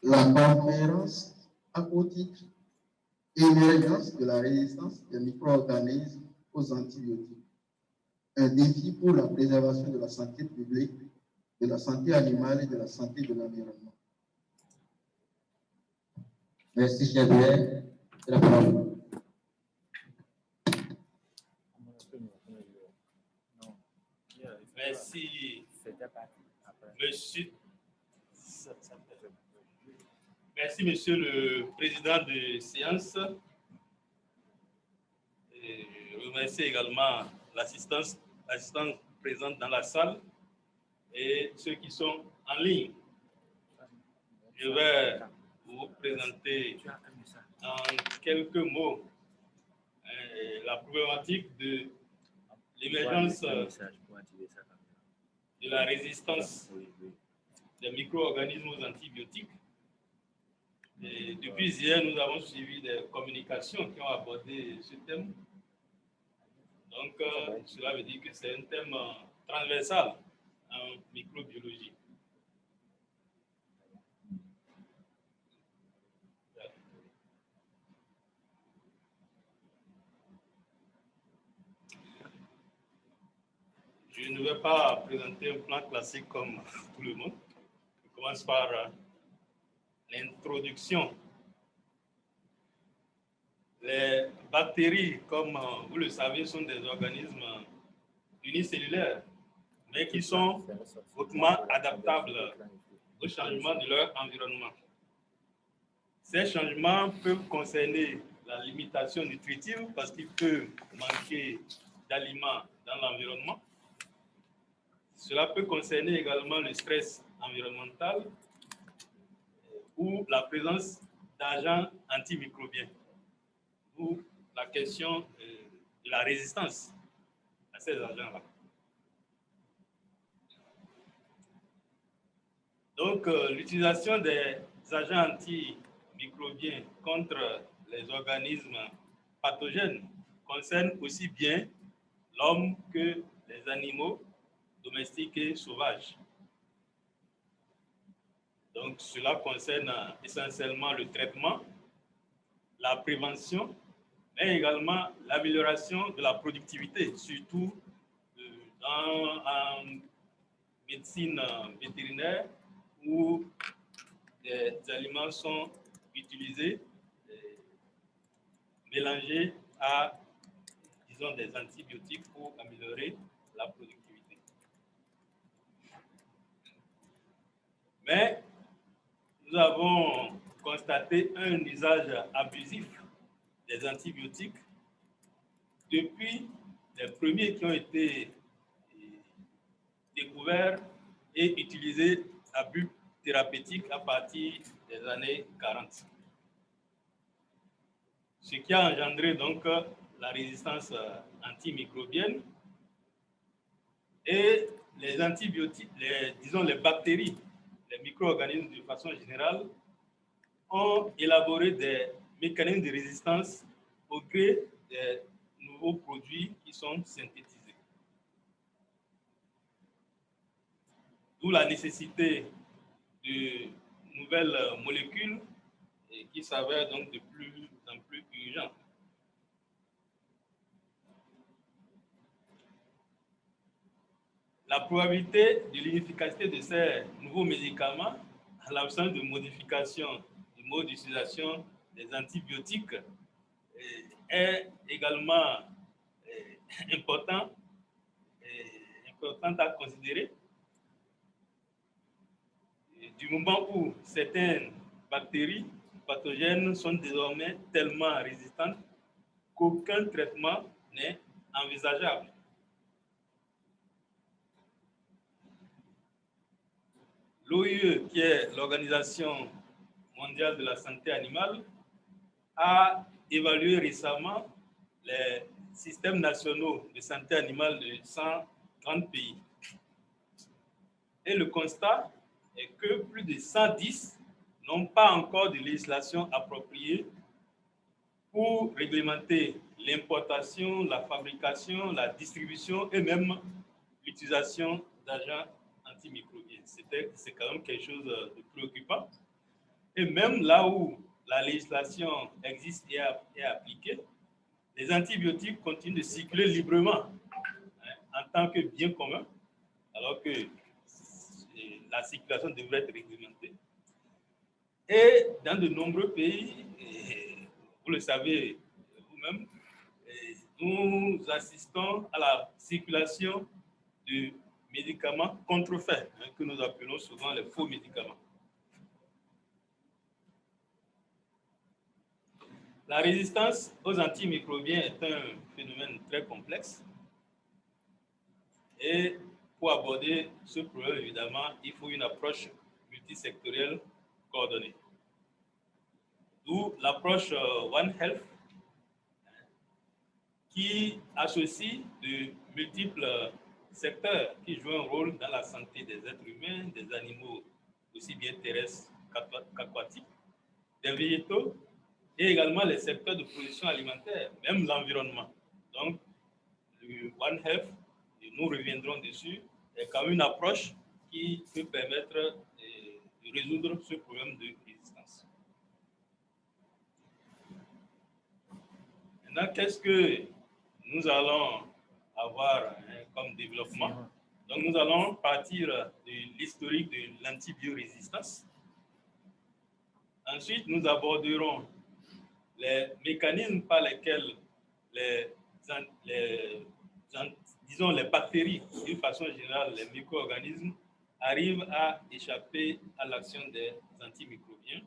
La conférence a pour titre Émergence de la résistance des micro-organismes aux antibiotiques. Un défi pour la préservation de la santé publique, de la santé animale et de la santé de l'environnement. Merci, Javier. La parole. Merci, monsieur. Merci, monsieur le président de séance. Et je remercie également l'assistant présente dans la salle et ceux qui sont en ligne. Je vais vous présenter en quelques mots la problématique de l'émergence de la résistance des micro-organismes aux antibiotiques. Et depuis hier, nous avons suivi des communications qui ont abordé ce thème. Donc, cela veut dire que c'est un thème transversal en microbiologie. Je ne vais pas présenter un plan classique comme tout le monde. Je commence par l'introduction. Les bactéries, comme vous le savez, sont des organismes unicellulaires, mais qui sont hautement adaptables au changement de leur environnement. Ces changements peuvent concerner la limitation nutritive parce qu'il peut manquer d'aliments dans l'environnement. Cela peut concerner également le stress environnemental ou la présence d'agents antimicrobiens, ou la question de la résistance à ces agents-là. Donc, l'utilisation des agents antimicrobiens contre les organismes pathogènes concerne aussi bien l'homme que les animaux domestiques et sauvages. Donc, cela concerne essentiellement le traitement, la prévention, mais également l'amélioration de la productivité, surtout en médecine vétérinaire où des aliments sont utilisés, mélangés à, disons, des antibiotiques pour améliorer la productivité. Mais nous avons constaté un usage abusif des antibiotiques depuis les premiers qui ont été découverts et utilisés à but thérapeutique à partir des années 40. Ce qui a engendré donc la résistance antimicrobienne et les antibiotiques, les bactéries, les micro-organismes de façon générale ont élaboré des mécanismes de résistance au gré des nouveaux produits qui sont synthétisés. D'où la nécessité de nouvelles molécules qui s'avèrent donc de plus en plus urgentes. La probabilité de l'inefficacité de ces nouveaux médicaments, à l'absence de modification du mode d'utilisation des antibiotiques, est également importante à considérer. Du moment où certaines bactéries pathogènes sont désormais tellement résistantes qu'aucun traitement n'est envisageable. L'OIE, qui est l'Organisation mondiale de la santé animale, a évalué récemment les systèmes nationaux de santé animale de 130 pays. Et le constat est que plus de 110 n'ont pas encore de législation appropriée pour réglementer l'importation, la fabrication, la distribution et même l'utilisation d'agents antimicrobiens. C'est quand même quelque chose de préoccupant. Et même là où la législation existe et est appliquée, les antibiotiques continuent de circuler librement en tant que bien commun, alors que la circulation devrait être réglementée. Et dans de nombreux pays, vous le savez vous-même, nous assistons à la circulation de médicaments contrefaits, que nous appelons souvent les faux médicaments. La résistance aux antimicrobiens est un phénomène très complexe. Et pour aborder ce problème, évidemment, il faut une approche multisectorielle coordonnée. D'où l'approche One Health, qui associe de multiples secteurs qui jouent un rôle dans la santé des êtres humains, des animaux aussi bien terrestres qu'aquatiques, des végétaux, et également les secteurs de production alimentaire, même l'environnement. Donc, le One Health, et nous reviendrons dessus, est quand même une approche qui peut permettre de résoudre ce problème de résistance. Maintenant, qu'est-ce que nous allons avoir comme développement? Donc, nous allons partir de l'historique de l'antibiorésistance. Ensuite, nous aborderons les mécanismes par lesquels disons les bactéries, d'une façon générale, les micro-organismes, arrivent à échapper à l'action des antimicrobiens.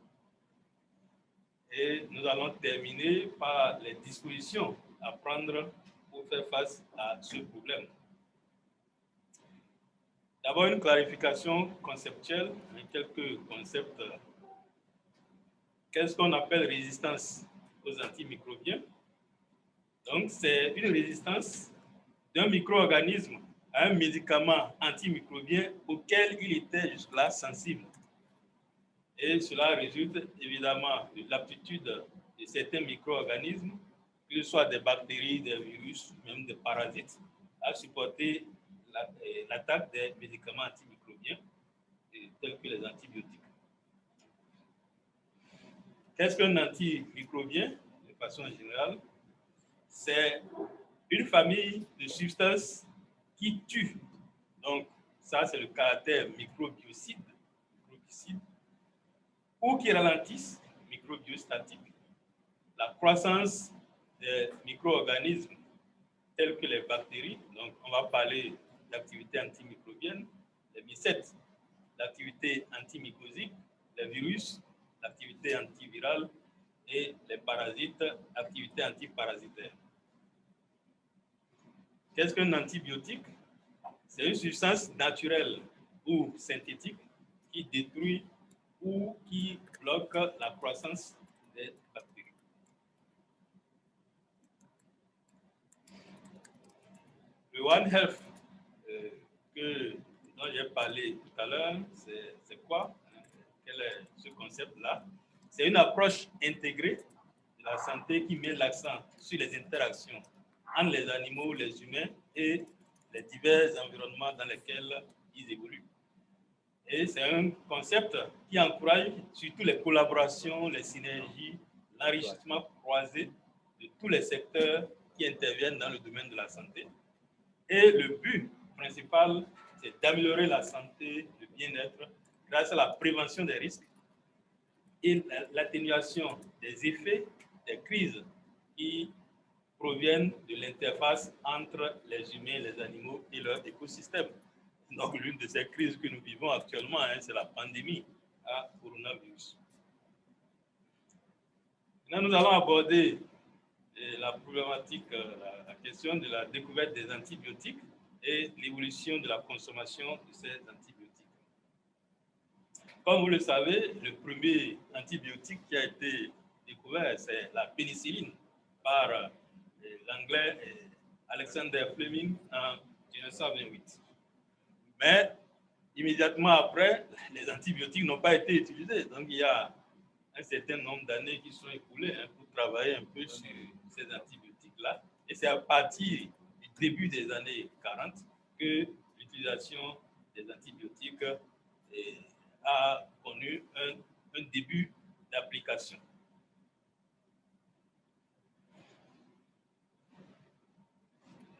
Et nous allons terminer par les dispositions à prendre pour faire face à ce problème. D'abord, une clarification conceptuelle, quelques concepts. Qu'est-ce qu'on appelle résistance aux antimicrobiens? Donc, c'est une résistance d'un micro-organisme à un médicament antimicrobien auquel il était jusque-là sensible. Et cela résulte évidemment de l'aptitude de certains micro-organismes, que ce soit des bactéries, des virus, même des parasites, à supporter l'attaque des médicaments antimicrobiens tels que les antibiotiques. Qu'est-ce qu'un antimicrobien, de façon générale? C'est une famille de substances qui tuent. Donc, ça, c'est le caractère microbiocide, ou qui ralentissent, microbiostatique, la croissance des micro-organismes tels que les bactéries. Donc, on va parler d'activité antimicrobienne, les mycètes, l'activité antimycosique, les virus, l'activité antivirale, et les parasites, activité antiparasitaire. Qu'est-ce qu'un antibiotique? C'est une substance naturelle ou synthétique qui détruit ou qui bloque la croissance des bactéries. Le One Health dont j'ai parlé tout à l'heure, c'est quoi? Quel est ce concept-là? C'est une approche intégrée de la santé qui met l'accent sur les interactions entre les animaux, les humains et les divers environnements dans lesquels ils évoluent. Et c'est un concept qui encourage surtout les collaborations, les synergies, l'enrichissement croisé de tous les secteurs qui interviennent dans le domaine de la santé. Et le but principal, c'est d'améliorer la santé, le bien-être grâce à la prévention des risques et l'atténuation des effets des crises qui proviennent de l'interface entre les humains, les animaux et leur écosystème. Donc, l'une de ces crises que nous vivons actuellement, c'est la pandémie à coronavirus. Maintenant, nous allons aborder la problématique, la question de la découverte des antibiotiques et l'évolution de la consommation de ces antibiotiques. Comme vous le savez, le premier antibiotique qui a été découvert, c'est la pénicilline par l'anglais Alexander Fleming en 1928. Mais immédiatement après, les antibiotiques n'ont pas été utilisés. Donc, il y a un certain nombre d'années qui sont écoulées pour travailler un peu sur ces antibiotiques-là. Et c'est à partir du début des années 40 que l'utilisation des antibiotiques a connu un un début d'application.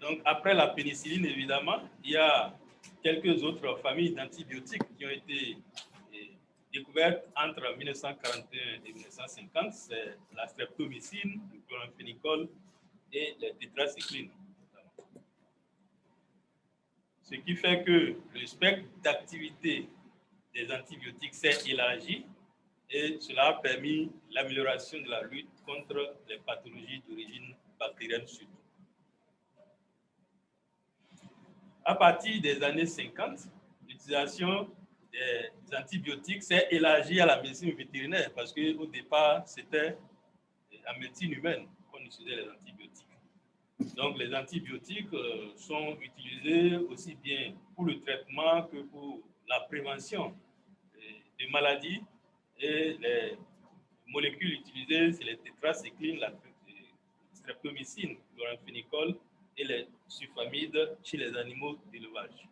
Donc, après la pénicilline, évidemment, il y a quelques autres familles d'antibiotiques qui ont été découvertes entre 1941 et 1950. C'est la streptomycine, le chloramphénicol et les tétracyclines. Ce qui fait que le spectre d'activité des antibiotiques s'est élargi et cela a permis l'amélioration de la lutte contre les pathologies d'origine bactérienne surtout. À partir des années 50, l'utilisation des antibiotiques s'est élargie à la médecine vétérinaire parce qu'au départ, c'était en médecine humaine qu'on utilisait les antibiotiques. Donc, les antibiotiques sont utilisés aussi bien pour le traitement que pour la prévention des maladies. Et les molécules utilisées, c'est les tétracyclines, la streptomycine, le chloramphénicol et les sulfamides chez les animaux d'élevage.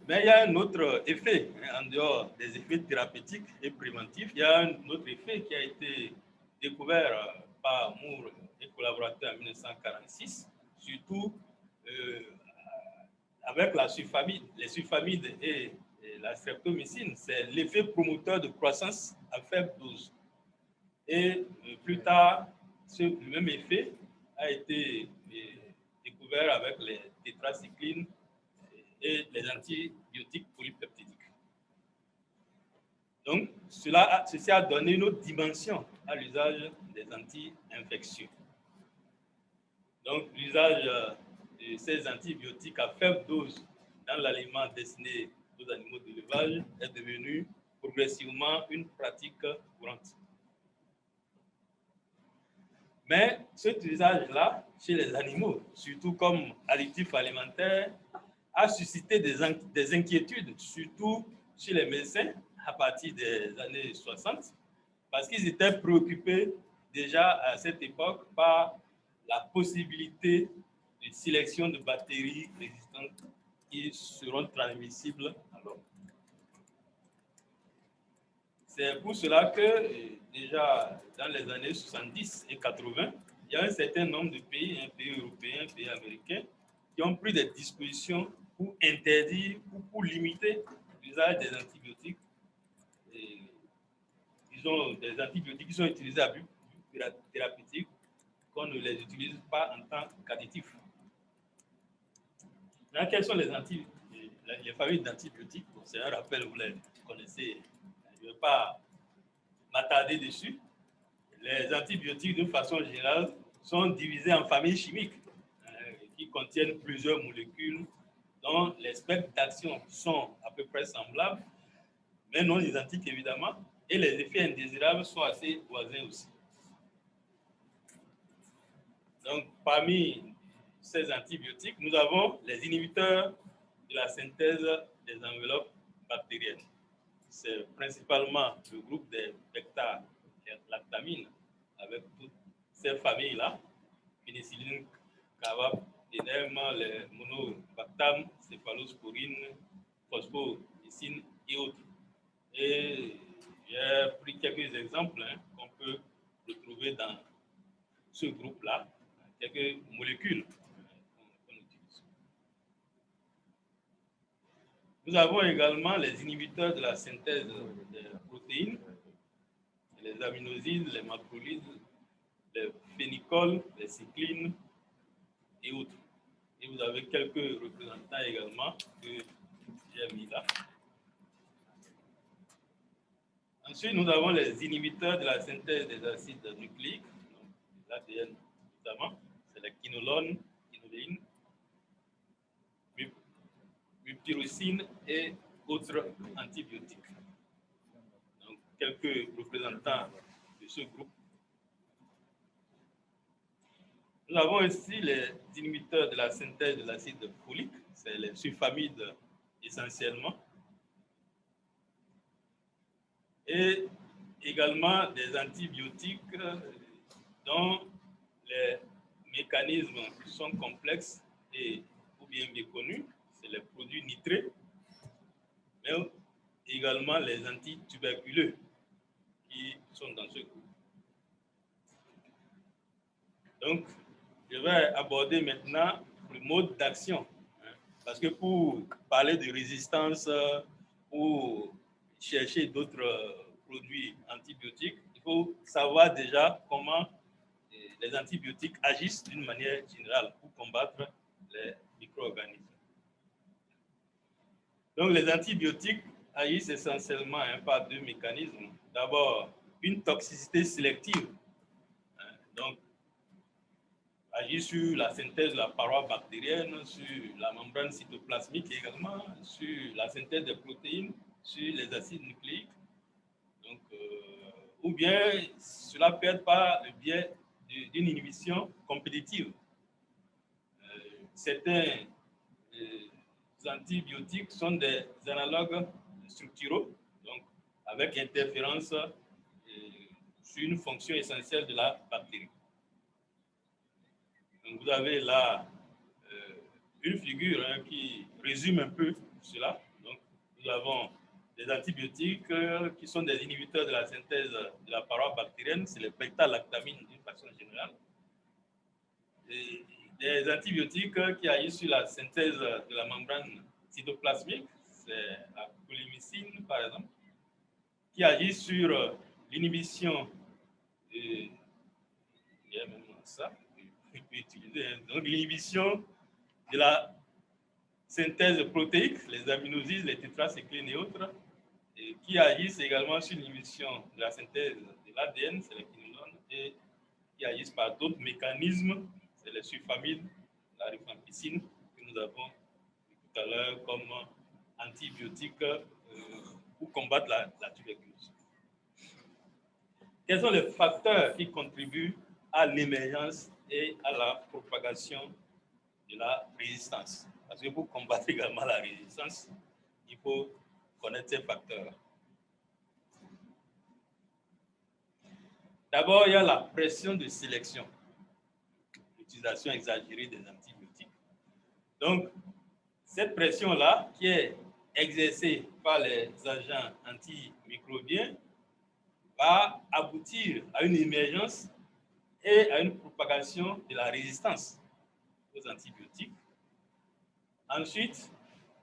Mais il y a un autre effet, en dehors des effets thérapeutiques et préventifs, il y a un autre effet qui a été découvert par Moore et collaborateurs en 1946, surtout avec la sulfamide, les sulfamides et la streptomycine, c'est l'effet promoteur de croissance à faible dose. Et plus tard, le même effet a été découvert avec les tétracyclines et les antibiotiques polypeptidiques. Donc, ceci a donné une autre dimension à l'usage des anti-infectieux. Donc, l'usage de ces antibiotiques à faible dose dans l'aliment destiné aux animaux d'élevage est devenu progressivement une pratique courante. Mais cet usage-là, chez les animaux, surtout comme additif alimentaire, a suscité des inquiétudes, surtout chez les médecins à partir des années 60, parce qu'ils étaient préoccupés déjà à cette époque par la possibilité de sélection de bactéries résistantes qui seront transmissibles à l'homme. C'est pour cela que déjà dans les années 70 et 80, il y a un certain nombre de pays, un pays européen, un pays américain, qui ont pris des dispositions pour interdire ou pour limiter l'usage des antibiotiques. Disons, des antibiotiques qui sont utilisés à but thérapeutique, qu'on ne les utilise pas en tant qu'additifs. Quelles sont les familles d'antibiotiques? C'est un rappel, vous les connaissez. Je ne vais pas m'attarder dessus. Les antibiotiques, de façon générale, sont divisés en familles chimiques qui contiennent plusieurs molécules dont les spectres d'action sont à peu près semblables, mais non identiques évidemment, et les effets indésirables sont assez voisins aussi. Donc, parmi ces antibiotiques, nous avons les inhibiteurs de la synthèse des enveloppes bactériennes. C'est principalement le groupe des bêta-lactamines, avec toutes ces familles-là, pénicilline, carbape, énème, les monobactam, céphalosporine, phosphomycine et autres. Et j'ai pris quelques exemples qu'on peut retrouver dans ce groupe-là, quelques molécules qu'on utilise. Nous avons également les inhibiteurs de la synthèse des protéines, les aminosides, les macrolides, les phénicols, les cyclines et autres. Et vous avez quelques représentants également que j'ai mis là. Ensuite, nous avons les inhibiteurs de la synthèse des acides nucléiques, l'ADN notamment, c'est la quinolone, quinoléine, mupirocine et autres antibiotiques. Donc, quelques représentants de ce groupe. Nous avons aussi les inhibiteurs de la synthèse de l'acide folique, c'est les sulfamides essentiellement, et également des antibiotiques dont les mécanismes sont complexes et ou bien méconnus, c'est les produits nitrés, mais également les antituberculeux qui sont dans ce groupe. Donc, je vais aborder maintenant le mode d'action. Parce que pour parler de résistance ou chercher d'autres produits antibiotiques, il faut savoir déjà comment les antibiotiques agissent d'une manière générale pour combattre les micro-organismes. Donc, les antibiotiques agissent essentiellement par deux mécanismes. D'abord, une toxicité sélective. Donc, agit sur la synthèse de la paroi bactérienne, sur la membrane cytoplasmique également, sur la synthèse des protéines, sur les acides nucléiques. Donc, ou bien cela peut être par le biais d'une inhibition compétitive. Certains antibiotiques sont des analogues structuraux, donc avec interférence sur une fonction essentielle de la bactérie. Donc, vous avez là une figure qui résume un peu cela. Donc, nous avons des antibiotiques qui sont des inhibiteurs de la synthèse de la paroi bactérienne, c'est les bêta-lactamines d'une façon générale. Et des antibiotiques qui agissent sur la synthèse de la membrane cytoplasmique, c'est la colimycine par exemple, qui agit sur l'inhibition il y a même ça. Donc, l'inhibition de la synthèse protéique, les aminosides, les tétracyclines et autres, et qui agissent également sur l'inhibition de la synthèse de l'ADN, c'est les quinolones, et qui agissent par d'autres mécanismes, c'est les sulfamides, la rifampicine, que nous avons vu tout à l'heure comme antibiotiques pour combattre la tuberculose. Quels sont les facteurs qui contribuent à l'émergence et à la propagation de la résistance? Parce que pour combattre également la résistance, il faut connaître ces facteurs. D'abord, il y a la pression de sélection, l'utilisation exagérée des antibiotiques. Donc, cette pression-là, qui est exercée par les agents antimicrobiens, va aboutir à une émergence et à une propagation de la résistance aux antibiotiques. Ensuite,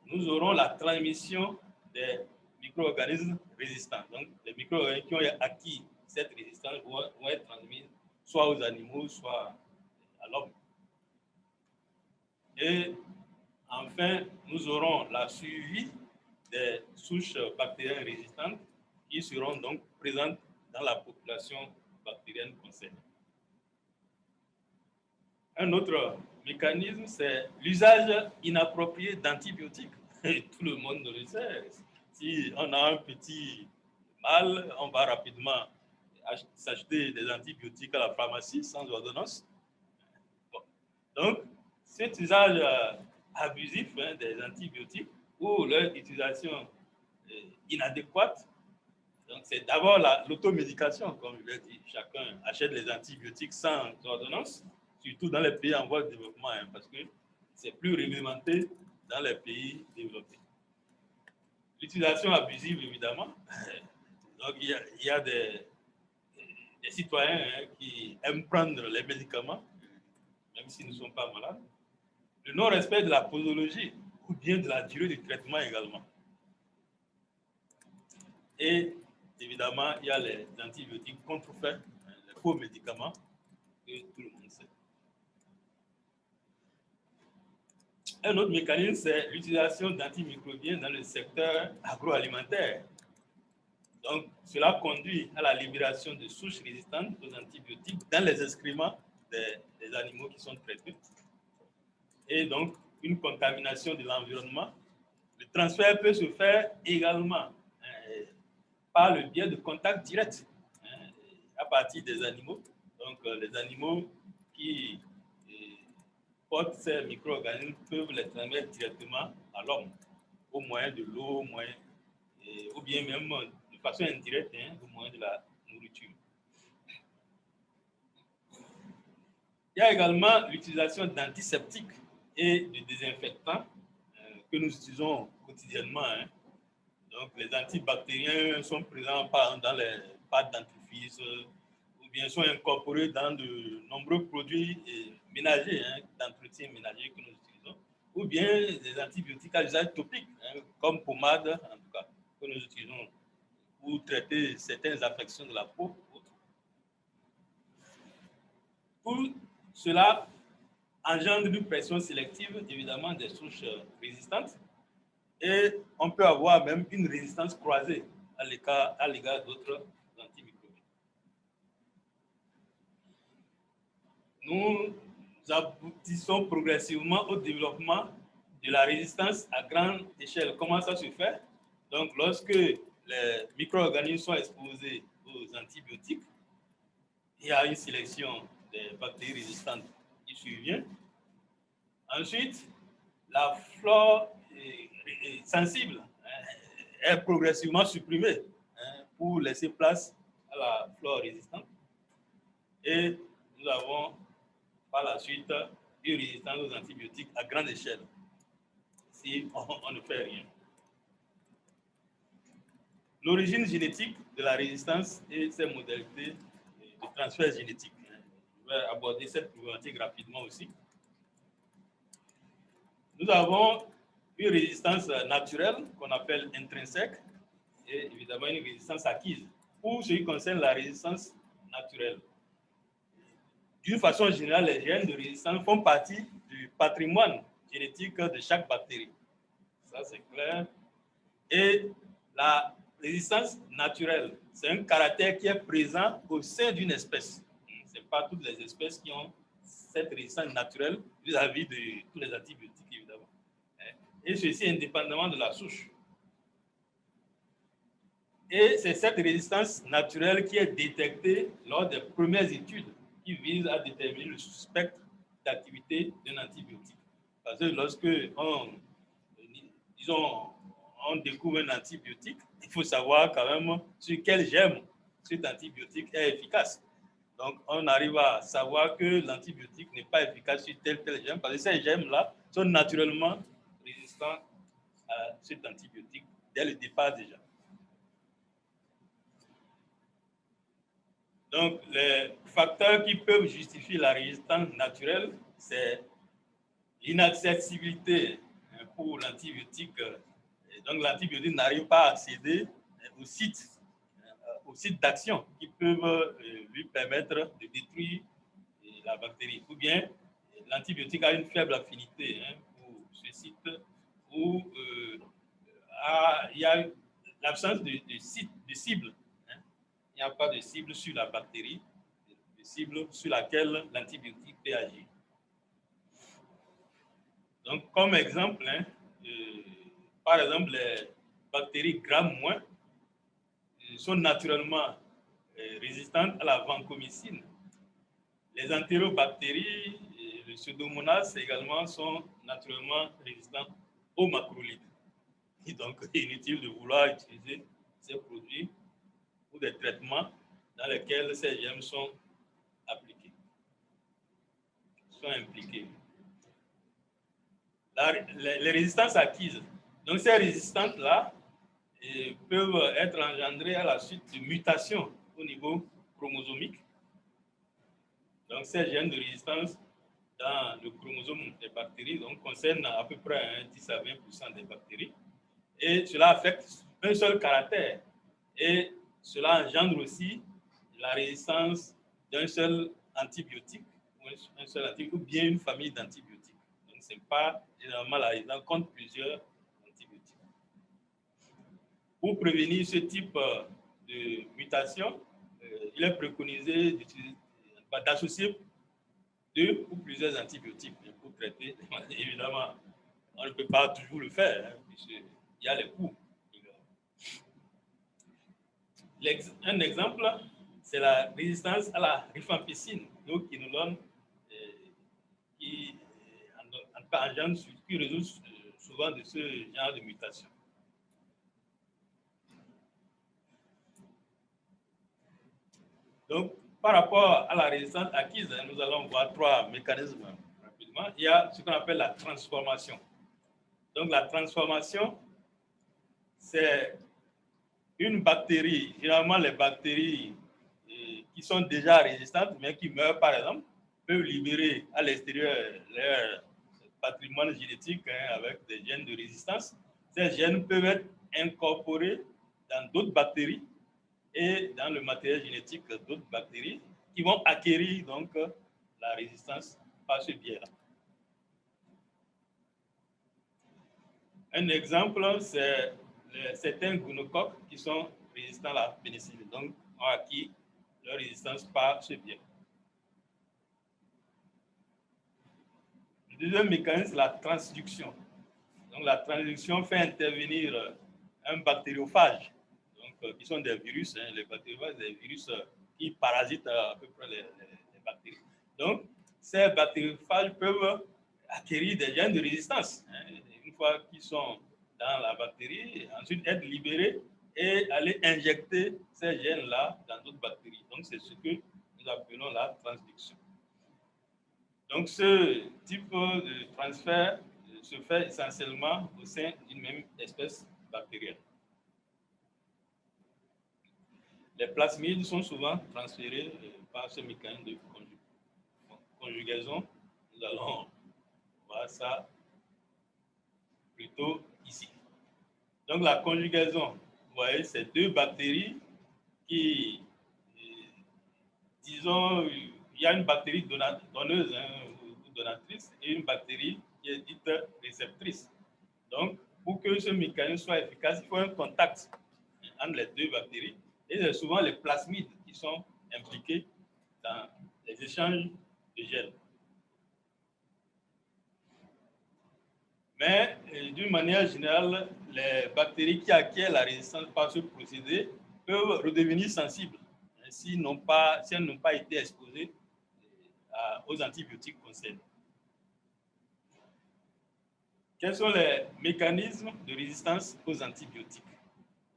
nous aurons la transmission des micro-organismes résistants. Donc, les micro-organismes qui ont acquis cette résistance vont être transmis soit aux animaux, soit à l'homme. Et enfin, nous aurons la suivi des souches bactériennes résistantes qui seront donc présentes dans la population bactérienne concernée. Un autre mécanisme, c'est l'usage inapproprié d'antibiotiques. Tout le monde le sait. Si on a un petit mal, on va rapidement s'acheter des antibiotiques à la pharmacie sans ordonnance. Bon. Donc, cet usage abusif des antibiotiques ou leur utilisation inadéquate, donc c'est d'abord l'automédication, comme je l'ai dit. Chacun achète les antibiotiques sans ordonnance, surtout dans les pays en voie de développement, parce que c'est plus réglementé dans les pays développés. L'utilisation abusive, évidemment. Donc, il y a des citoyens qui aiment prendre les médicaments, même s'ils ne sont pas malades. Le non-respect de la posologie ou bien de la durée du traitement également. Et évidemment, il y a les antibiotiques contrefaits, les faux médicaments, que tout le monde sait. Un autre mécanisme, c'est l'utilisation d'antimicrobiens dans le secteur agroalimentaire. Donc, cela conduit à la libération de souches résistantes aux antibiotiques dans les excréments des animaux qui sont traités. Et donc, une contamination de l'environnement. Le transfert peut se faire également par le biais de contacts directs à partir des animaux. Donc, les animaux qui portent ces micro-organismes peuvent les transmettre directement à l'homme au moyen de l'eau, ou bien même de façon indirecte au moyen de la nourriture. Il y a également l'utilisation d'antiseptiques et de désinfectants que nous utilisons quotidiennement. Donc, les antibactériens sont présents par exemple, dans les pâtes dentifrice ou bien sont incorporés dans de nombreux produits ménagers, hein, d'entretien ménager que nous utilisons, ou bien des antibiotiques à usage topique, hein, comme pommade, en tout cas, que nous utilisons pour traiter certaines affections de la peau. Pour cela, engendre une pression sélective, évidemment, des souches résistantes, et on peut avoir même une résistance croisée à l'égard d'autres antimicrobiens. Nous aboutissons progressivement au développement de la résistance à grande échelle. Comment ça se fait? Donc, lorsque les micro-organismes sont exposés aux antibiotiques, il y a une sélection des bactéries résistantes qui survient. Ensuite, la flore est sensible est progressivement supprimée pour laisser place à la flore résistante. Et nous avons par la suite une résistance aux antibiotiques à grande échelle si on ne fait rien. L'origine génétique de la résistance et ses modalités de transfert génétique. Je vais aborder cette problématique rapidement aussi. Nous avons une résistance naturelle qu'on appelle intrinsèque et évidemment une résistance acquise. Pour ce qui concerne la résistance naturelle, d'une façon générale, les gènes de résistance font partie du patrimoine génétique de chaque bactérie. Ça, c'est clair. Et la résistance naturelle, c'est un caractère qui est présent au sein d'une espèce. Ce n'est pas toutes les espèces qui ont cette résistance naturelle vis-à-vis de tous les antibiotiques, évidemment. Et ceci indépendamment de la souche. Et c'est cette résistance naturelle qui est détectée lors des premières études qui visent à déterminer le spectre d'activité d'un antibiotique. Parce que lorsque on découvre un antibiotique, il faut savoir quand même sur quel germe cet antibiotique est efficace. Donc, on arrive à savoir que l'antibiotique n'est pas efficace sur tel germe, parce que ces germes-là sont naturellement résistants à cet antibiotique dès le départ déjà. Donc, les facteurs qui peuvent justifier la résistance naturelle, c'est l'inaccessibilité pour l'antibiotique. Donc, l'antibiotique n'arrive pas à accéder aux sites d'action qui peuvent lui permettre de détruire la bactérie. Ou bien, l'antibiotique a une faible affinité pour ce site où il y a l'absence de cible. Il n'y a pas de cible sur la bactérie, de cible sur laquelle l'antibiotique peut agir. Donc, comme exemple, par exemple, les bactéries Gram- sont naturellement résistantes à la vancomycine. Les entérobactéries, le Pseudomonas également, sont naturellement résistants aux macrolides. Et donc, inutile de vouloir utiliser ces produits ou des traitements dans lesquels ces germes sont appliqués, sont impliqués. Les résistances acquises. Donc, ces résistances-là peuvent être engendrées à la suite de mutations au niveau chromosomique. Donc, ces gènes de résistance dans le chromosome des bactéries concernent à peu près 10 à 20% des bactéries. Et cela affecte un seul caractère. Et cela engendre aussi la résistance d'un seul antibiotique, ou bien une famille d'antibiotiques. Donc, ce n'est pas généralement la résistance contre plusieurs antibiotiques. Pour prévenir ce type de mutation, il est préconisé d'associer 2 ou plusieurs antibiotiques pour traiter. Évidemment, on ne peut pas toujours le faire, puisqu'il y a les coûts. Un exemple, c'est la résistance à la rifampicine, donc qui nous donne, qui résulte souvent de ce genre de mutation. Donc, par rapport à la résistance acquise, nous allons voir 3 mécanismes rapidement. Il y a ce qu'on appelle la transformation. Donc, la transformation, c'est une bactérie. Généralement, les bactéries qui sont déjà résistantes, mais qui meurent, par exemple, peuvent libérer à l'extérieur leur patrimoine génétique avec des gènes de résistance. Ces gènes peuvent être incorporés dans d'autres bactéries et dans le matériel génétique d'autres bactéries qui vont acquérir donc la résistance par ce biais-là. Un exemple, c'est certains gonocoques qui sont résistants à la pénicilline, donc ont acquis leur résistance par ce biais. Le deuxième mécanisme, c'est la transduction. Donc la transduction fait intervenir un bactériophage, donc, qui sont des virus, les bactériophages, des virus qui parasitent à peu près les bactéries. Donc, ces bactériophages peuvent acquérir des gènes de résistance. Une fois qu'ils sont dans la bactérie, ensuite être libérés et aller injecter ces gènes-là dans d'autres bactéries. Donc, c'est ce que nous appelons la transduction. Donc, ce type de transfert se fait essentiellement au sein d'une même espèce bactérienne. Les plasmides sont souvent transférés par ce mécanisme de conjugaison. Nous allons voir ça plutôt ici. Donc, la conjugaison, vous voyez, c'est deux bactéries qui, disons, il y a une bactérie donneuse ou donatrice et une bactérie qui est dite réceptrice. Donc, pour que ce mécanisme soit efficace, il faut un contact entre les deux bactéries. Et c'est souvent les plasmides qui sont impliqués dans les échanges de gènes. Mais d'une manière générale, les bactéries qui acquièrent la résistance par ce procédé peuvent redevenir sensibles si elles n'ont pas été exposées aux antibiotiques concernés. Quels sont les mécanismes de résistance aux antibiotiques?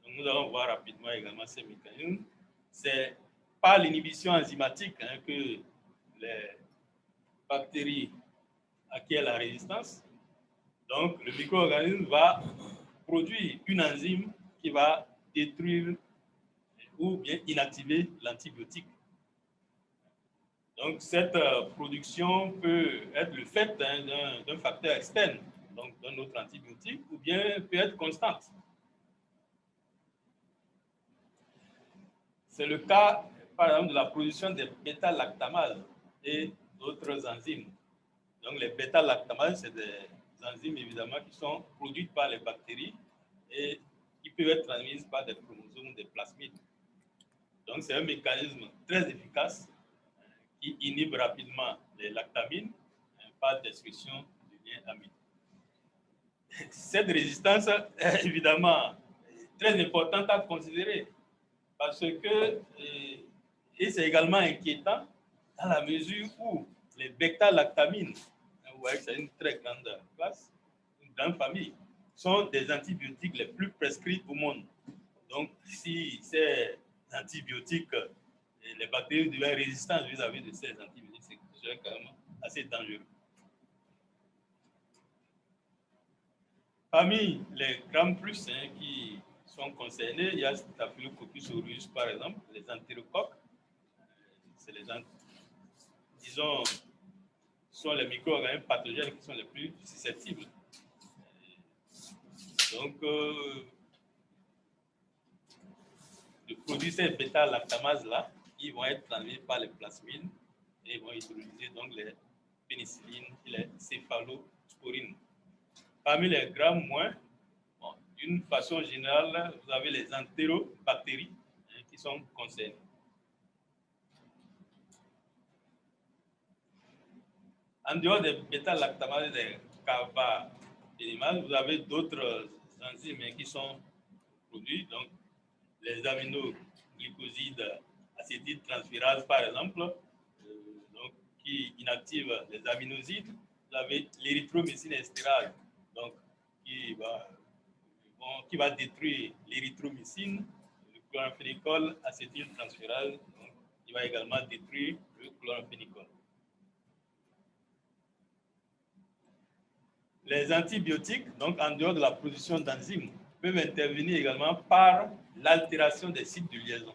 Donc, nous allons voir rapidement également ces mécanismes. C'est par l'inhibition enzymatique que les bactéries acquièrent la résistance. Donc, le micro-organisme va produire une enzyme qui va détruire ou bien inactiver l'antibiotique. Donc, cette production peut être le fait d'un facteur externe, donc d'un autre antibiotique, ou bien peut être constante. C'est le cas, par exemple, de la production des bêta-lactamases et d'autres enzymes. Donc, les bêta-lactamases, c'est des enzymes, évidemment, qui sont produites par les bactéries et qui peuvent être transmises par des chromosomes, des plasmides. Donc, c'est un mécanisme très efficace qui inhibe rapidement les lactamines par destruction du lien amide. Cette résistance est évidemment très importante à considérer parce que, et c'est également inquiétant dans la mesure où les bêta-lactamines, vous voyez que c'est une très grande classe, une grande famille, sont des antibiotiques les plus prescrits au monde. Donc, si ces antibiotiques, les bactéries deviennent résistantes vis-à-vis de ces antibiotiques, c'est quand même assez dangereux. Parmi les grammes plus qui sont concernés, il y a Staphylococcus aureus, par exemple, les entérocoques. C'est les disons, sont les micro-organismes pathogènes qui sont les plus susceptibles. Donc, de produire ces bêta-lactamases-là, qui vont être transmis par les plasmides et vont hydrolyser donc les pénicillines et les céphalosporines. Parmi les grammes moins, bon, d'une façon générale, vous avez les entérobactéries qui sont concernées. En dehors des bêta-lactamases et des carbaphénimases, vous avez d'autres enzymes qui sont produits, donc les aminoglycosides acétyltransférases, par exemple, donc, qui inactivent les aminosides. Vous avez l'érythromycine estérase, donc, qui va détruire l'érythromycine, le chloramphénicol acétyltransférase, donc, qui va également détruire le chloramphénicol. Les antibiotiques, donc en dehors de la production d'enzymes, peuvent intervenir également par l'altération des sites de liaison.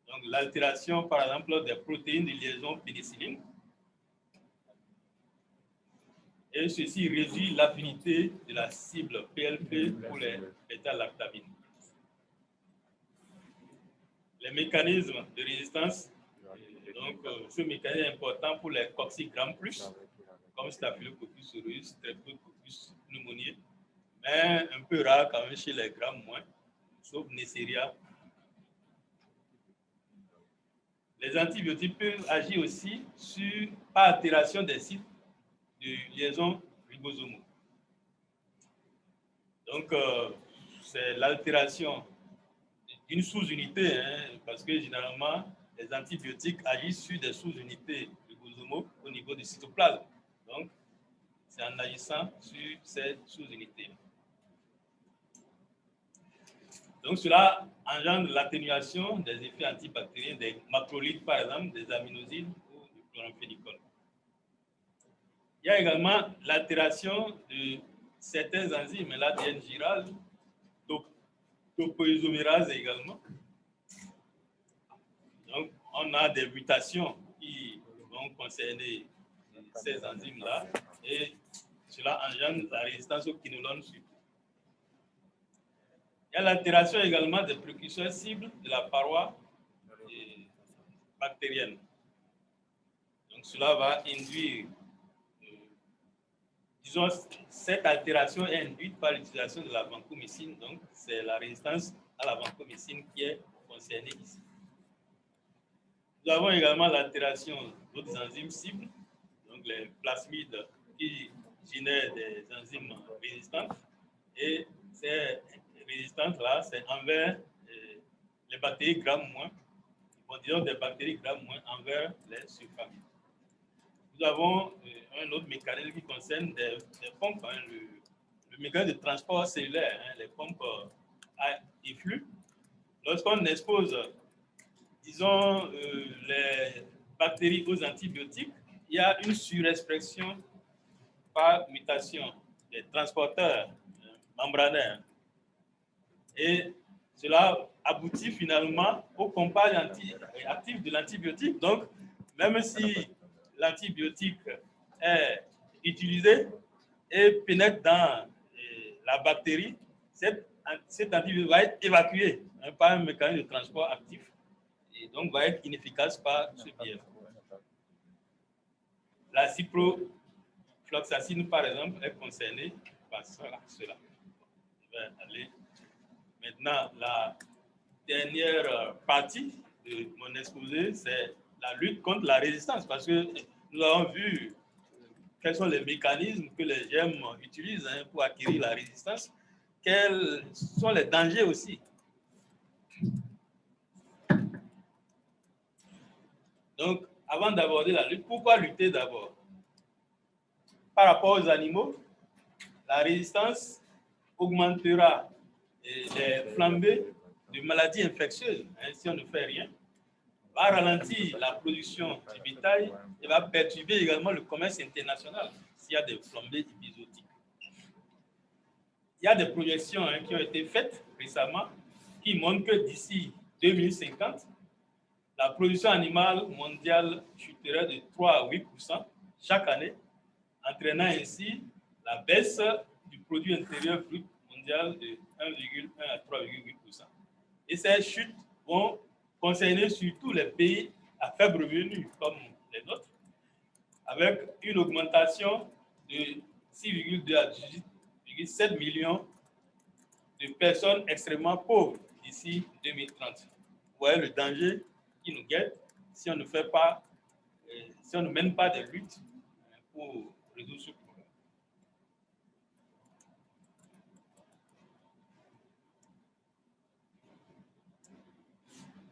Donc, l'altération, par exemple, des protéines de liaison pénicilline. Et ceci réduit l'affinité de la cible PLP pour les bêta-lactamines. Les mécanismes de résistance, donc ce mécanisme est important pour les cocci-Gram+, comme Staphylococcus aureus, Streptococcus pneumoniae, mais un peu rare quand même chez les Gram-, sauf Neisseria. Les antibiotiques peuvent agir aussi par altération des sites de liaison ribosomaux. Donc, c'est l'altération d'une sous-unité, parce que généralement, les antibiotiques agissent sur des sous-unités ribosomaux au niveau du cytoplasme. Donc, c'est en agissant sur ces sous-unités. Donc, cela engendre l'atténuation des effets antibactériens des macrolides, par exemple, des aminosides ou du chloramphénicol. Il y a également l'altération de certains enzymes, l'ADN giral, topoisomérase également. Donc, on a des mutations qui vont concerner ces enzymes-là et cela engendre la résistance aux quinolones surtout. Il y a l'altération également des précurseurs cibles de la paroi bactérienne. Donc, cela va induire, disons, cette altération est induite par l'utilisation de la vancomycine. Donc, c'est la résistance à la vancomycine qui est concernée ici. Nous avons également l'altération d'autres enzymes cibles, donc les plasmides qui génèrent des enzymes résistantes. Et ces résistantes-là, c'est envers les bactéries Gram-, disons des bactéries Gram- envers les sulfamides. Nous avons un autre mécanisme qui concerne des pompes, le mécanisme de transport cellulaire, les pompes à efflux. Lorsqu'on expose, disons, les bactéries aux antibiotiques, il y a une surexpression par mutation des transporteurs membranaires. Et cela aboutit finalement au pompage actif de l'antibiotique. Donc, même si l'antibiotique est utilisé et pénètre dans la bactérie, cet antibiotique va être évacué par un mécanisme de transport actif et donc va être inefficace par ce biais. La ciprofloxacine, par exemple, est concernée par cela. Je vais aller maintenant. La dernière partie de mon exposé, c'est la lutte contre la résistance, parce que nous avons vu quels sont les mécanismes que les germes utilisent pour acquérir la résistance, quels sont les dangers aussi. Donc, avant d'aborder la lutte, pourquoi lutter d'abord? Par rapport aux animaux, la résistance augmentera les flambées de maladies infectieuses si on ne fait rien, va ralentir la production du bétail et va perturber également le commerce international s'il y a des flambées épizootiques. Il y a des projections qui ont été faites récemment qui montrent que d'ici 2050, la production animale mondiale chuterait de 3 à 8% chaque année, entraînant ainsi la baisse du produit intérieur brut mondial de 1,1 à 3,8%. Et ces chutes vont concerner surtout les pays à faible revenu comme les nôtres, avec une augmentation de 6,2 à 18,7 millions de personnes extrêmement pauvres d'ici 2030. Vous voyez le danger qui nous guette si on ne fait pas, si on ne mène pas des luttes pour résoudre ce problème.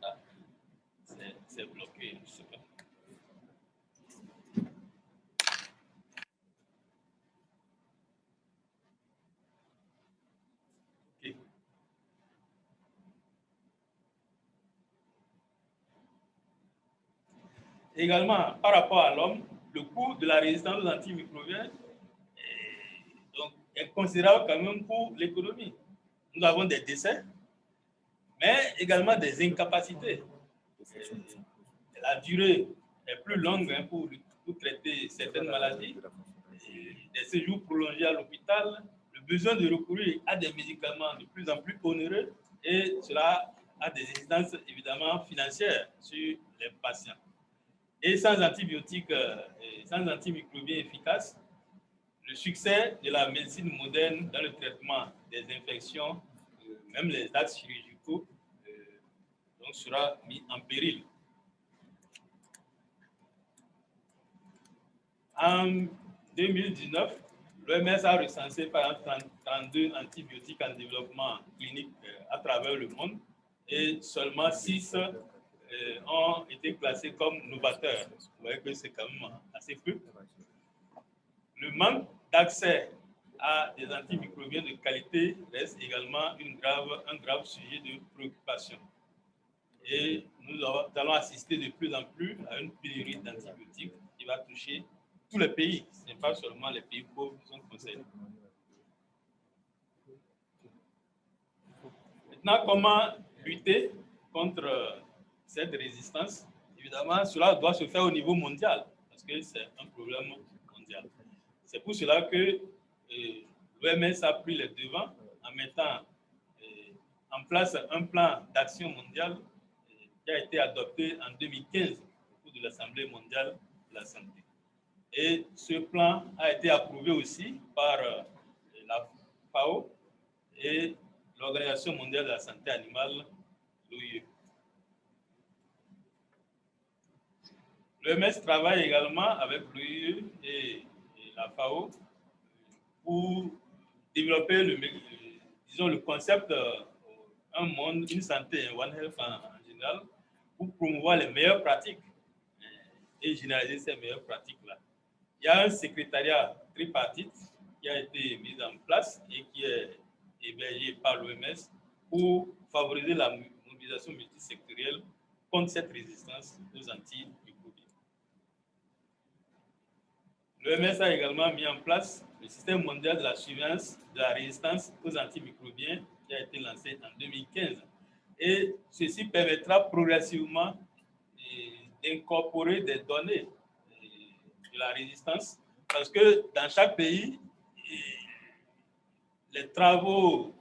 Ah, c'est bloqué, je sais pas. Okay. Également, par rapport à l'homme, le coût de la résistance aux antimicrobiens est considérable quand même pour l'économie. nous avons des décès, mais également des incapacités. La durée est plus longue hein, pour traiter certaines maladies, des séjours prolongés à l'hôpital, le besoin de recourir à des médicaments de plus en plus onéreux, et cela a des incidences évidemment financières sur les patients. Et sans antibiotiques et sans antimicrobiens efficaces, le succès de la médecine moderne dans le traitement des infections, même les actes chirurgicaux, donc sera mis en péril. En 2019, l'OMS a recensé par exemple 32 antibiotiques en développement clinique à travers le monde et seulement 6 ont été classés comme novateurs. Vous voyez que c'est quand même assez peu. Le manque d'accès à des antimicrobiens de qualité reste également un grave sujet de préoccupation. Et nous allons assister de plus en plus à une pénurie d'antibiotiques qui va toucher tous les pays. Ce n'est pas seulement les pays pauvres qui sont concernés. Maintenant, comment lutter contre cette résistance? Évidemment, cela doit se faire au niveau mondial, parce que c'est un problème mondial. C'est pour cela que l'OMS a pris les devants en mettant en place un plan d'action mondial qui a été adopté en 2015 au cours de l'Assemblée mondiale de la santé. Et ce plan a été approuvé aussi par la FAO et l'Organisation mondiale de la santé animale, l'OIE. L'OMS travaille également avec l'OIE et la FAO pour développer le concept un monde, une santé, One Health en général, pour promouvoir les meilleures pratiques et généraliser ces meilleures pratiques-là. Il y a un secrétariat tripartite qui a été mis en place et qui est hébergé par l'OMS pour favoriser la mobilisation multisectorielle contre cette résistance aux antimicrobiens. L'OMS a également mis en place le système mondial de la surveillance de la résistance aux antimicrobiens qui a été lancé en 2015. Et ceci permettra progressivement d'incorporer des données de la résistance parce que dans chaque pays, les travaux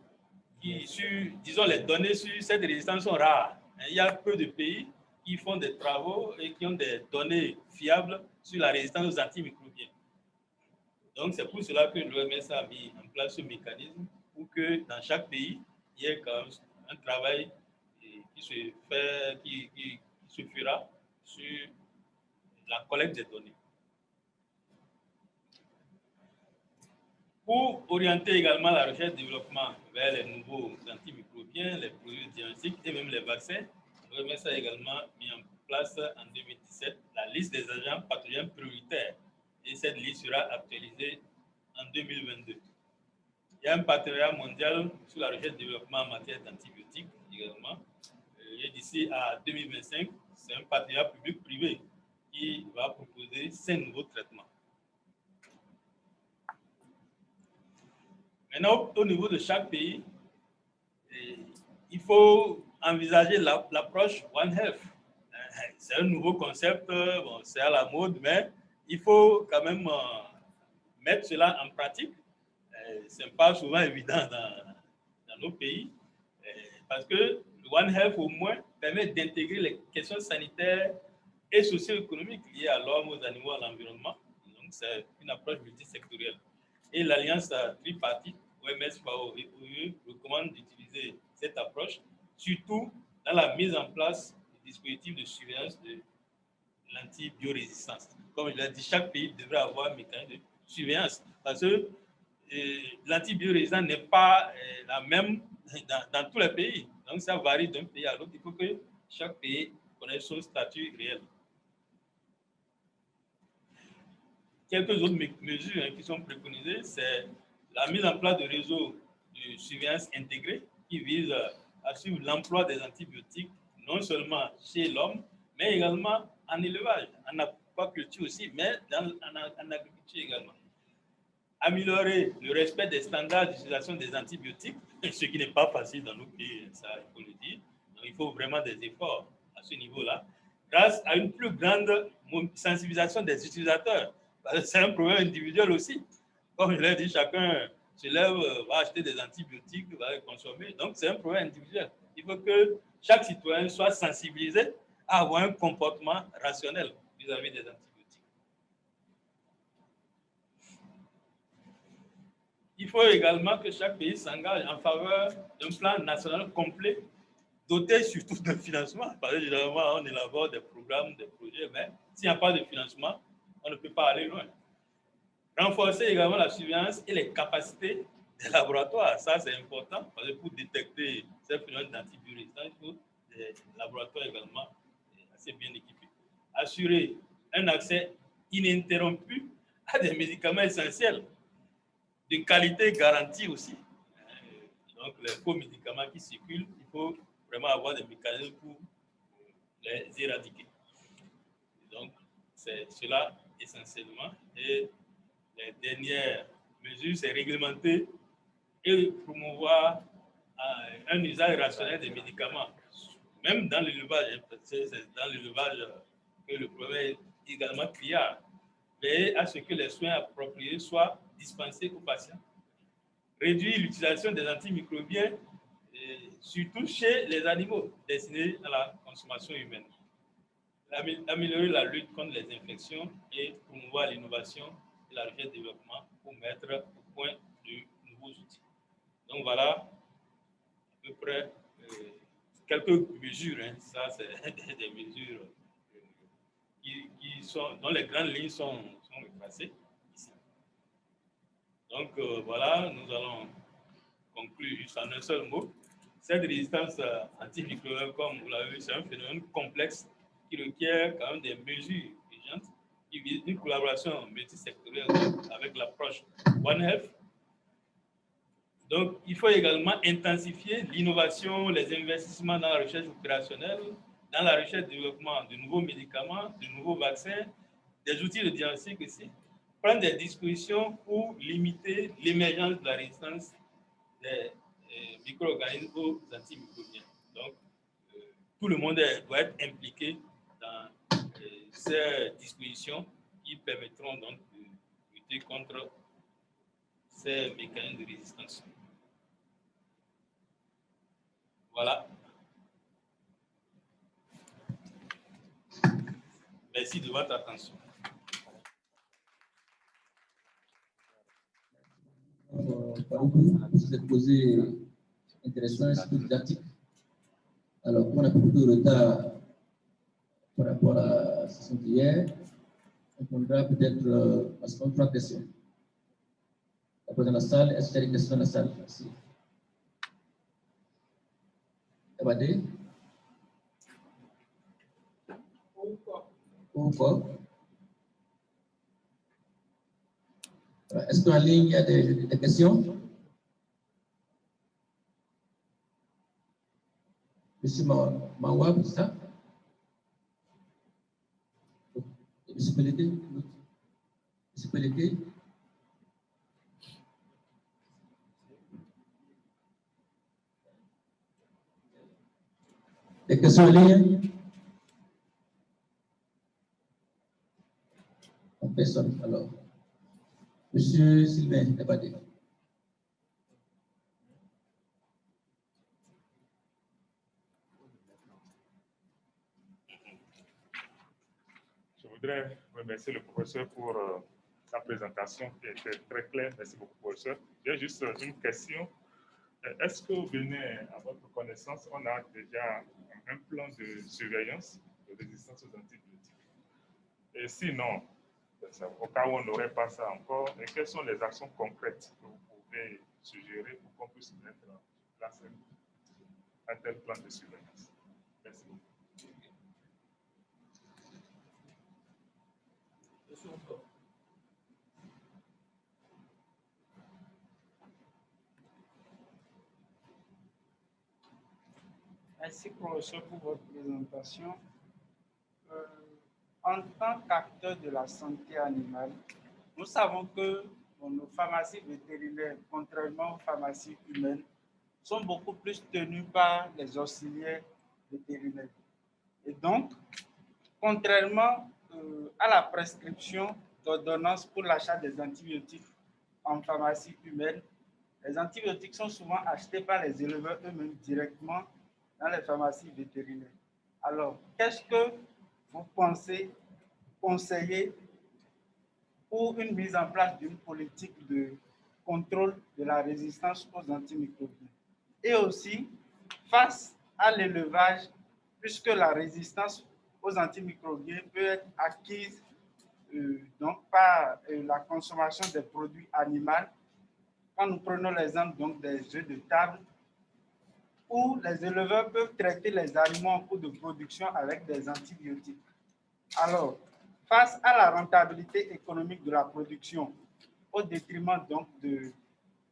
disons les données sur cette résistance sont rares. Il y a peu de pays qui font des travaux et qui ont des données fiables sur la résistance aux antimicrobiens. Donc, c'est pour cela que l'OMS a mis en place ce mécanisme pour que dans chaque pays, il y ait quand même un travail qui se fera sur la collecte des données. Pour orienter également la recherche et développement vers les nouveaux antimicrobiens, les produits diagnostiques et même les vaccins, l'OMS a également mis en place en 2017 la liste des agents pathogènes prioritaires. Et cette liste sera actualisée en 2022. Il y a un partenariat mondial sur la recherche et développement en matière d'antibiotiques également. Et d'ici à 2025, c'est un partenariat public-privé qui va proposer 5 nouveaux traitements. Maintenant, au niveau de chaque pays, il faut envisager l'approche One Health. C'est un nouveau concept, bon, c'est à la mode, mais il faut quand même mettre cela en pratique. Ce n'est pas souvent évident dans nos pays, parce que le One Health, au moins, permet d'intégrer les questions sanitaires et socio-économiques liées à l'homme, aux animaux, à l'environnement. Donc, c'est une approche multisectorielle. Et l'Alliance tripartite, OMS, FAO et OIE, recommande d'utiliser cette approche, surtout dans la mise en place du dispositif de surveillance de l'antibiorésistance. Comme je l'ai dit, chaque pays devrait avoir un mécanisme de surveillance parce que l'antibiorésistance n'est pas la même dans tous les pays. Donc, ça varie d'un pays à l'autre. Il faut que chaque pays connaisse son statut réel. Quelques autres mesures qui sont préconisées, c'est la mise en place de réseaux de surveillance intégrés qui visent à suivre l'emploi des antibiotiques, non seulement chez l'homme, mais également en élevage, en aquaculture aussi, mais en agriculture également. améliorer le respect des standards d'utilisation des antibiotiques, ce qui n'est pas facile dans nos pays, ça il faut le dire. Donc il faut vraiment des efforts à ce niveau-là, grâce à une plus grande sensibilisation des utilisateurs. C'est un problème individuel aussi. Comme je l'ai dit, chacun se lève, va acheter des antibiotiques, va les consommer. Donc c'est un problème individuel. Il faut que chaque citoyen soit sensibilisé à avoir un comportement rationnel vis-à-vis des antibiotiques. Il faut également que chaque pays s'engage en faveur d'un plan national complet, doté surtout d'un financement. Parce que généralement, on élabore des programmes, des projets, mais s'il n'y a pas de financement, on ne peut pas aller loin. Renforcer également la surveillance et les capacités des laboratoires. Ça, c'est important, parce que pour détecter ces phénomènes d'antibiorésistance, il faut des laboratoires également assez bien équipés. Assurer un accès ininterrompu à des médicaments essentiels de qualité garantie aussi. Donc, les faux médicaments qui circulent, il faut vraiment avoir des mécanismes pour les éradiquer. Donc, c'est cela essentiellement. Et les dernières mesures, c'est réglementer et promouvoir un usage rationnel des médicaments. Même dans l'élevage, c'est dans l'élevage que le problème est également criard. Veiller à ce que les soins appropriés soient dispensés aux patients. Réduire l'utilisation des antimicrobiens, surtout chez les animaux destinés à la consommation humaine. Améliorer la lutte contre les infections et promouvoir l'innovation et la recherche et développement pour mettre au point de nouveaux outils. Donc voilà à peu près quelques mesures. Hein. Ça, c'est des mesures dont les grandes lignes sont retracées ici. Donc voilà, nous allons conclure juste en un seul mot. Cette résistance antimicrobienne, comme vous l'avez vu, c'est un phénomène complexe qui requiert quand même des mesures urgentes, qui vise une collaboration multisectorielle avec l'approche One Health. Donc, il faut également intensifier l'innovation, les investissements dans la recherche opérationnelle, dans la recherche et développement de nouveaux médicaments, de nouveaux vaccins, des outils de diagnostic aussi, prendre des dispositions pour limiter l'émergence de la résistance des micro-organismes aux antimicrobiens. Donc, tout le monde doit être impliqué dans ces dispositions qui permettront donc de lutter contre ces mécanismes de résistance. Voilà. Merci de votre attention. Pour cette posée intéressante et didactique. Alors, on a beaucoup de retard par rapport à la session d'hier. On prendra peut-être maximum 3 questions. Après dans la salle, est-ce qu'il y a des questions dans la salle? Merci. Abadé? Pourquoi? Est-ce qu'en ligne, il y a des questions? Monsieur Mawab, c'est ça? Monsieur Pelleté? Monsieur Pelleté? Des questions en ligne? Personne, alors. Monsieur Sylvain Abadé. Je voudrais remercier le professeur pour sa présentation qui était très claire. Merci beaucoup, professeur. J'ai juste une question. Est-ce qu'au Bénin, à votre connaissance, on a déjà un plan de surveillance de résistance aux antibiotiques? Et sinon, au cas où on n'aurait pas ça encore, et quelles sont les actions concrètes que vous pouvez suggérer pour qu'on puisse mettre en place un tel plan de surveillance? Merci beaucoup. Merci, professeur, pour votre présentation. En tant qu'acteur de la santé animale, nous savons que bon, nos pharmacies vétérinaires, contrairement aux pharmacies humaines, sont beaucoup plus tenues par les auxiliaires vétérinaires. Et donc, contrairement à la prescription d'ordonnances pour l'achat des antibiotiques en pharmacie humaine, les antibiotiques sont souvent achetés par les éleveurs eux-mêmes directement dans les pharmacies vétérinaires. Alors, qu'est-ce que vous pensez conseiller pour une mise en place d'une politique de contrôle de la résistance aux antimicrobiens? Et aussi, face à l'élevage, puisque la résistance aux antimicrobiens peut être acquise donc par la consommation des produits animaux. Quand nous prenons l'exemple donc des œufs de table, où les éleveurs peuvent traiter les aliments en cours de production avec des antibiotiques. Alors, face à la rentabilité économique de la production, au détriment donc de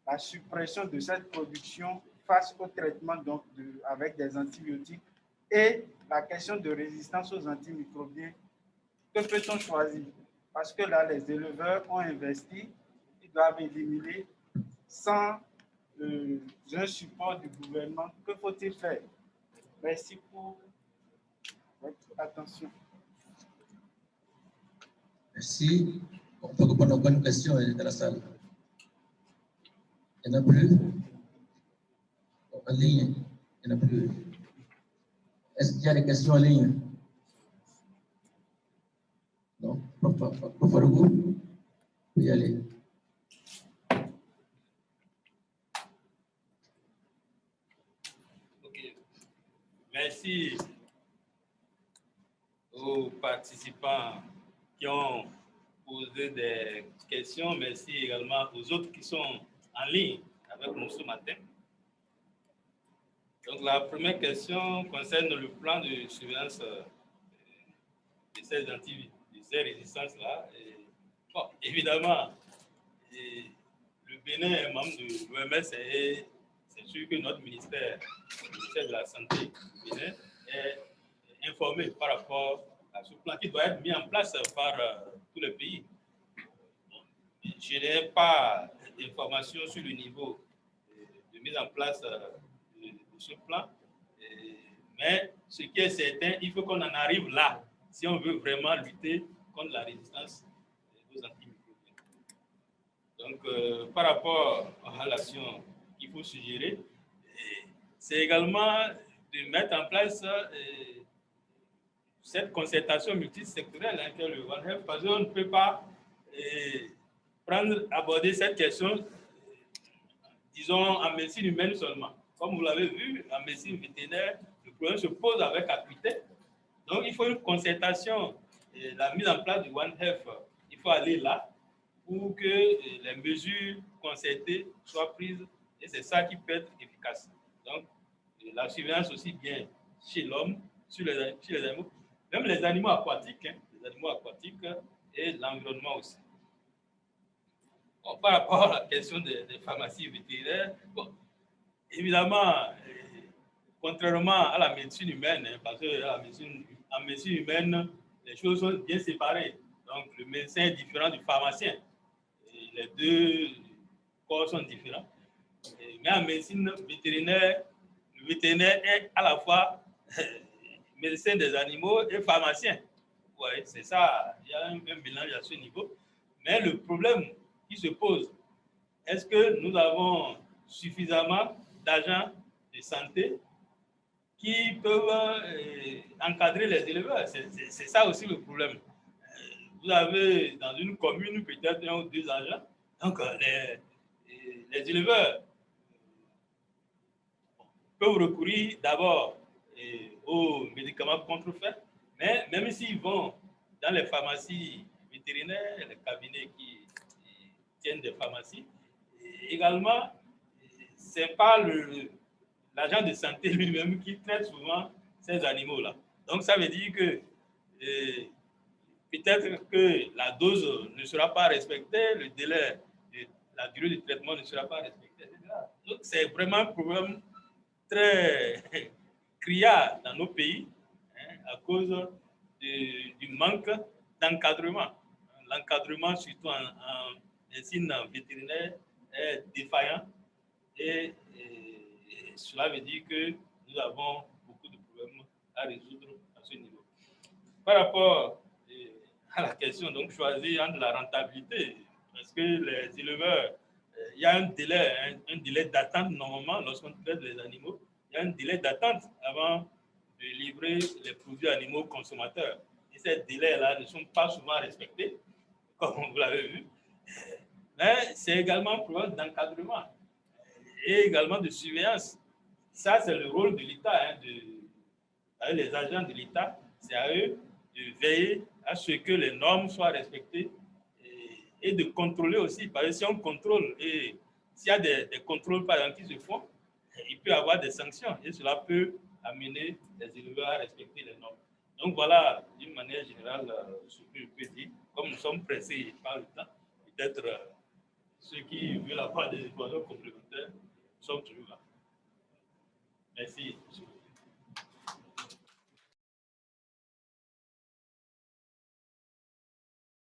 la suppression de cette production face au traitement donc avec des antibiotiques et la question de résistance aux antimicrobiens, que peut-on choisir? Parce que là, les éleveurs ont investi, ils doivent éliminer sans un support du gouvernement. Que faut-il faire? Merci pour votre attention. Merci. On peut répondre aux bonnes questions de la salle. Il n'y en a plus? En ligne, il n'y en a plus. Est-ce qu'il y a des questions en ligne? Non? Professeur Hugo, vous pouvez y aller. Ok. Merci aux participants qui ont posé des questions. Merci également aux autres qui sont en ligne avec nous ce matin. Donc, la première question concerne le plan de surveillance de ces résistances-là. Bon, évidemment, le Bénin est membre de l'OMS et c'est sûr que notre ministère, le ministère de la Santé du Bénin, est informé par rapport à ce plan qui doit être mis en place par tous les pays. Je n'ai pas d'informations sur le niveau de mise en place de ce plan, mais ce qui est certain, il faut qu'on en arrive là si on veut vraiment lutter contre la résistance aux antimicrobiens. Donc, par rapport aux relations qu'il faut suggérer, c'est également de mettre en place cette concertation multisectorielle que le One Health, parce qu'on ne peut pas aborder cette question, disons, en médecine humaine seulement. Comme vous l'avez vu, en médecine vétérinaire, le problème se pose avec acuité. Donc, il faut une concertation, la mise en place du One Health, il faut aller là pour que les mesures concertées soient prises et c'est ça qui peut être efficace. Donc, la surveillance aussi bien chez l'homme, chez les animaux, même les animaux aquatiques, et l'environnement aussi. Bon, par rapport à la question des pharmacies vétérinaires, bon, évidemment, contrairement à la médecine humaine, parce qu'en médecine humaine, les choses sont bien séparées. Donc, le médecin est différent du pharmacien. Et les deux corps sont différents. Mais en médecine vétérinaire, le vétérinaire est à la fois médecin des animaux et pharmacien. Oui, c'est ça, il y a un mélange à ce niveau. Mais le problème qui se pose, est-ce que nous avons suffisamment d'agents de santé qui peuvent encadrer les éleveurs? C'est ça aussi le problème. Vous avez dans une commune peut-être 1 ou 2 agents. Donc, les éleveurs peuvent recourir d'abord aux médicaments contrefaits, mais même s'ils vont dans les pharmacies vétérinaires, les cabinets qui tiennent des pharmacies, également, ce n'est pas l'agent de santé lui-même qui traite souvent ces animaux-là. Donc, ça veut dire que peut-être que la dose ne sera pas respectée, le délai, la durée de traitement ne sera pas respectée, etc. Donc, c'est vraiment un problème très criard dans nos pays à cause du manque d'encadrement. L'encadrement, surtout en un signe vétérinaire est défaillant et cela veut dire que nous avons beaucoup de problèmes à résoudre à ce niveau. Par rapport à la question donc choisie entre la rentabilité, parce que les éleveurs, il y a un délai d'attente normalement lorsqu'on traite les animaux, il y a un délai d'attente avant de livrer les produits animaux aux consommateurs. Et ces délais-là ne sont pas souvent respectés, comme vous l'avez vu. Mais c'est également un problème d'encadrement et également de surveillance. Ça, c'est le rôle de l'État, les agents de l'État, c'est à eux de veiller à ce que les normes soient respectées et de contrôler aussi. Parce que si on contrôle et s'il y a des contrôles par exemple qui se font, il peut y avoir des sanctions et cela peut amener les éleveurs à respecter les normes. Donc voilà, d'une manière générale, ce que je peux dire. Comme nous sommes pressés par le temps, peut-être ceux qui veulent avoir des informations complémentaires sont toujours là. Merci.